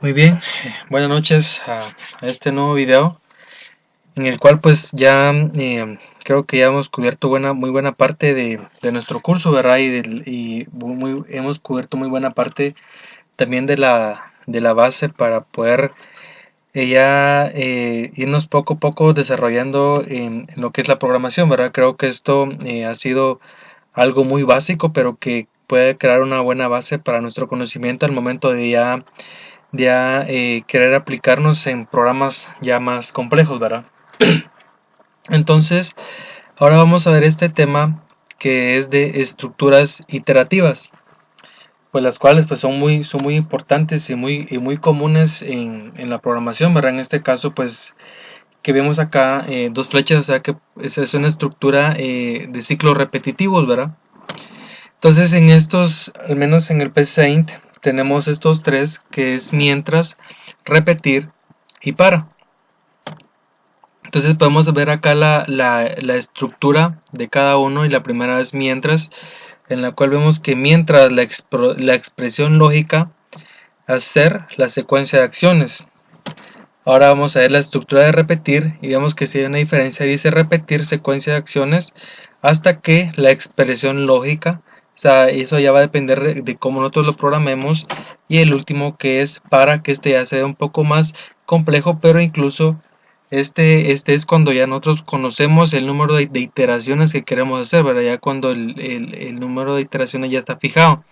Muy bien, buenas noches a este nuevo video en el cual pues ya creo que ya hemos cubierto muy buena parte de nuestro curso, ¿verdad? Hemos cubierto muy buena parte también de la base para poder irnos poco a poco desarrollando en lo que es la programación, ¿verdad? Creo que esto ha sido algo muy básico, pero que puede crear una buena base para nuestro conocimiento al momento de querer aplicarnos en programas ya más complejos, ¿verdad? Entonces, ahora vamos a ver este tema que es de estructuras iterativas, pues las cuales pues son muy importantes y muy comunes en la programación, ¿verdad? En este caso, pues que vemos acá dos flechas, o sea que es una estructura de ciclos repetitivos, ¿verdad? Entonces en estos, al menos en el PSeInt, tenemos estos tres que es mientras, repetir y para. Entonces podemos ver acá la estructura de cada uno, y la primera es mientras, en la cual vemos que mientras la expresión lógica hacer la secuencia de acciones. Ahora vamos a ver la estructura de repetir y vemos que si hay una diferencia, dice repetir secuencia de acciones hasta que la expresión lógica, o sea, eso ya va a depender de cómo nosotros lo programemos. Y el último que es para, que este ya sea un poco más complejo, pero incluso este es cuando ya nosotros conocemos el número de iteraciones que queremos hacer, ¿verdad? Ya cuando el número de iteraciones ya está fijado.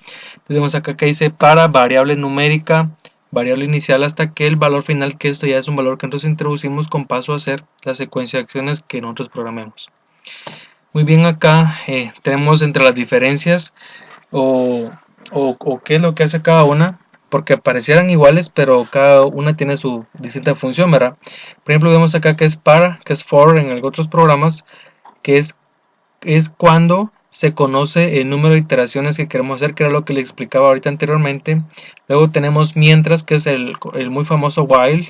Tenemos acá que dice para variable numérica, variable inicial hasta que el valor final, que esto ya es un valor que nosotros introducimos con paso a hacer la secuencia de acciones que nosotros programemos. Muy bien, acá tenemos entre las diferencias o qué es lo que hace cada una, porque parecieran iguales, pero cada una tiene su distinta función, ¿verdad? Por ejemplo, vemos acá que es para, que es for en otros programas, que es cuando se conoce el número de iteraciones que queremos hacer, que era lo que le explicaba ahorita anteriormente. Luego tenemos mientras, que es el muy famoso while,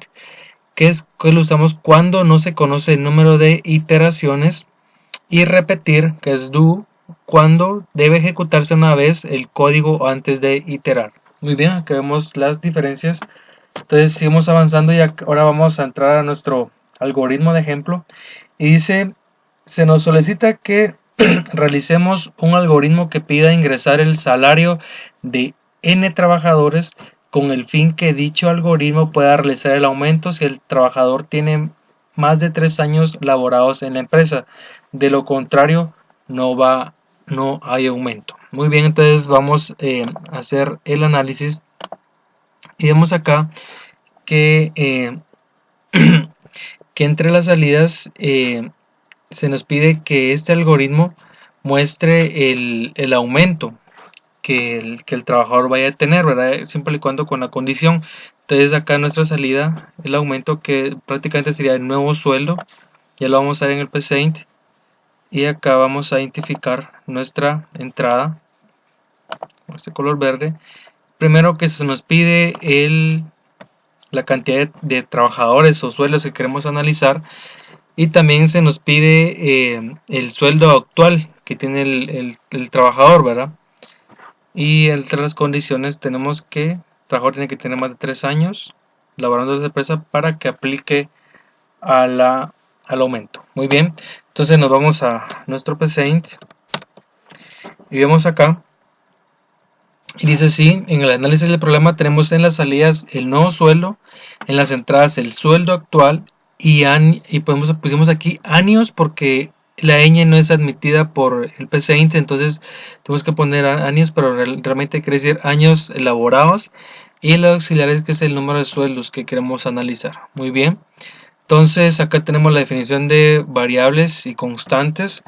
que lo usamos cuando no se conoce el número de iteraciones. Y repetir, que es do, cuando debe ejecutarse una vez el código antes de iterar. Muy bien, aquí vemos las diferencias. Entonces seguimos avanzando y ahora vamos a entrar a nuestro algoritmo de ejemplo. Y dice, se nos solicita que realicemos un algoritmo que pida ingresar el salario de n trabajadores con el fin que dicho algoritmo pueda realizar el aumento si el trabajador tiene más de 3 años laborados en la empresa. De lo contrario, no hay aumento. Muy bien, entonces vamos a hacer el análisis y vemos acá que, que entre las salidas se nos pide que este algoritmo muestre el aumento que el trabajador vaya a tener, ¿verdad? Siempre y cuando con la condición. Entonces acá nuestra salida, el aumento que prácticamente sería el nuevo sueldo, ya lo vamos a ver en el PSeInt. Y acá vamos a identificar nuestra entrada con este color verde. Primero que se nos pide la cantidad de trabajadores o sueldos que queremos analizar. Y también se nos pide el sueldo actual que tiene el trabajador, ¿verdad? Y entre las condiciones tenemos que el trabajador tiene que tener más de 3 años laborando en la empresa para que aplique al aumento. Muy bien, entonces nos vamos a nuestro PSeInt y vemos acá y dice así: en el análisis del problema tenemos en las salidas el nuevo sueldo, en las entradas el sueldo actual y pusimos aquí años porque la ñ no es admitida por el PSeInt, entonces tenemos que poner años, pero realmente quiere decir años elaborados, y el auxiliar es que es el número de sueldos que queremos analizar. Muy bien, entonces acá tenemos la definición de variables y constantes.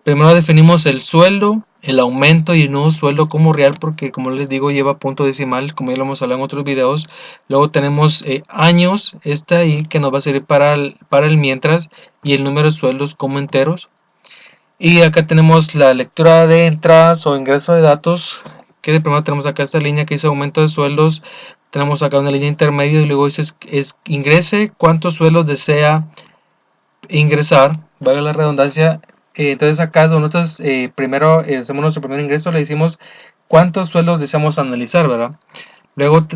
Primero definimos el sueldo, el aumento y el nuevo sueldo como real, porque como les digo lleva punto decimal, como ya lo hemos hablado en otros videos. Luego tenemos años, esta ahí que nos va a servir para el mientras, y el número de sueldos como enteros. Y acá tenemos la lectura de entradas o ingreso de datos, que de primero tenemos acá esta línea que dice aumento de sueldos. Tenemos acá una línea intermedia y luego dice ingrese cuántos sueldos desea ingresar, valga la redundancia. Entonces acá nosotros primero hacemos nuestro primer ingreso, le decimos cuántos sueldos deseamos analizar, ¿verdad? Luego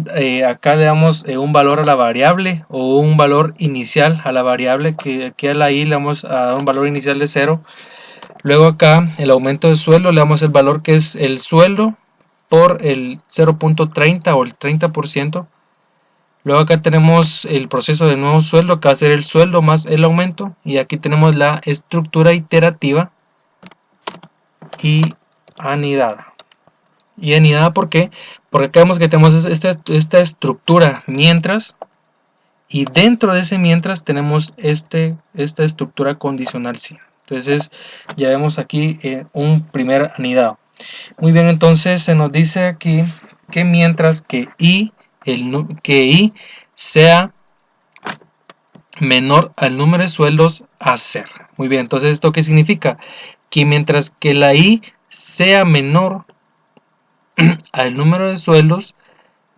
acá le damos un valor a la variable o un valor inicial a la variable, que aquí a la i le vamos a dar un valor inicial de 0. Luego acá el aumento de sueldo le damos el valor que es el sueldo por el 0.30 o el 30%. Luego acá tenemos el proceso de nuevo sueldo, que va a ser el sueldo más el aumento. Y aquí tenemos la estructura iterativa y anidada. ¿Y anidada por qué? Porque acá vemos que tenemos esta estructura mientras, y dentro de ese mientras tenemos esta estructura condicional sí. Entonces ya vemos aquí un primer anidado. Muy bien, entonces se nos dice aquí que mientras que i sea menor al número de sueldos a ser. Muy bien, entonces ¿esto qué significa? Que mientras que la i sea menor al número de sueldos,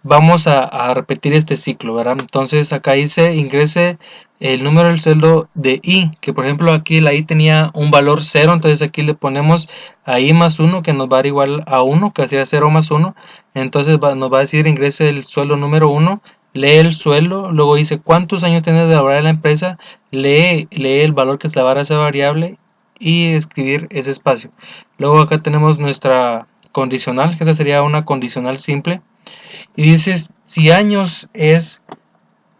vamos a repetir este ciclo, ¿verdad? Entonces acá dice ingrese el número del sueldo de i, que por ejemplo aquí la i tenía un valor 0, entonces aquí le ponemos a i más 1, que nos va a dar igual a 1, que sería 0 más 1, entonces nos va a decir ingrese el sueldo número 1, lee el sueldo, luego dice cuántos años tiene de laborar en la empresa, lee el valor que se le va a dar a esa variable y escribir ese espacio. Luego acá tenemos nuestra condicional, que esta sería una condicional simple. Y dices, si años es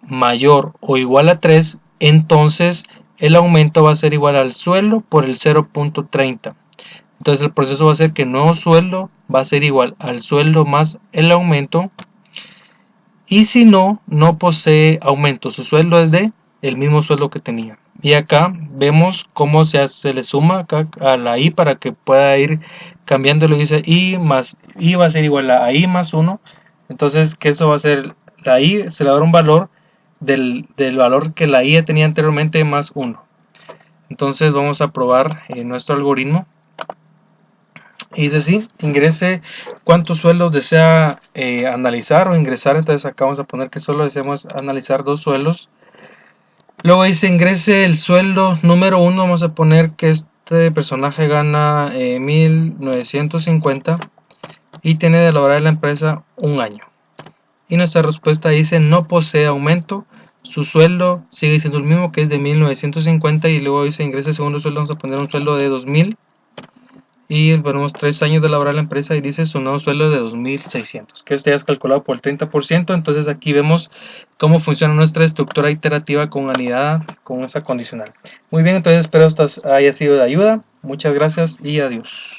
mayor o igual a 3, entonces el aumento va a ser igual al sueldo por el 0.30. Entonces el proceso va a ser que el nuevo sueldo va a ser igual al sueldo más el aumento. Y si no posee aumento, su sueldo es de el mismo sueldo que tenía. Y acá vemos cómo se le suma acá a la i para que pueda ir cambiándolo. Dice i va a ser igual a i más 1. Entonces, que eso va a ser la i, se le va a dar un valor del valor que la i tenía anteriormente más 1. Entonces vamos a probar nuestro algoritmo. Y dice sí, ingrese cuántos sueldos desea analizar o ingresar. Entonces acá vamos a poner que solo deseamos analizar 2 sueldos. Luego dice ingrese el sueldo número 1. Vamos a poner que este personaje gana 1950 y tiene de laborar en la empresa un año. Y nuestra respuesta dice no posee aumento, su sueldo sigue siendo el mismo, que es de 1950. Y luego dice ingrese el segundo sueldo, vamos a poner un sueldo de 2000 y ponemos 3 años de laborar en la empresa y dice su nuevo sueldo de 2600, que esto ya es calculado por el 30%. Entonces aquí vemos cómo funciona nuestra estructura iterativa con anidada, con esa condicional. Muy bien, entonces espero esto haya sido de ayuda. Muchas gracias y adiós.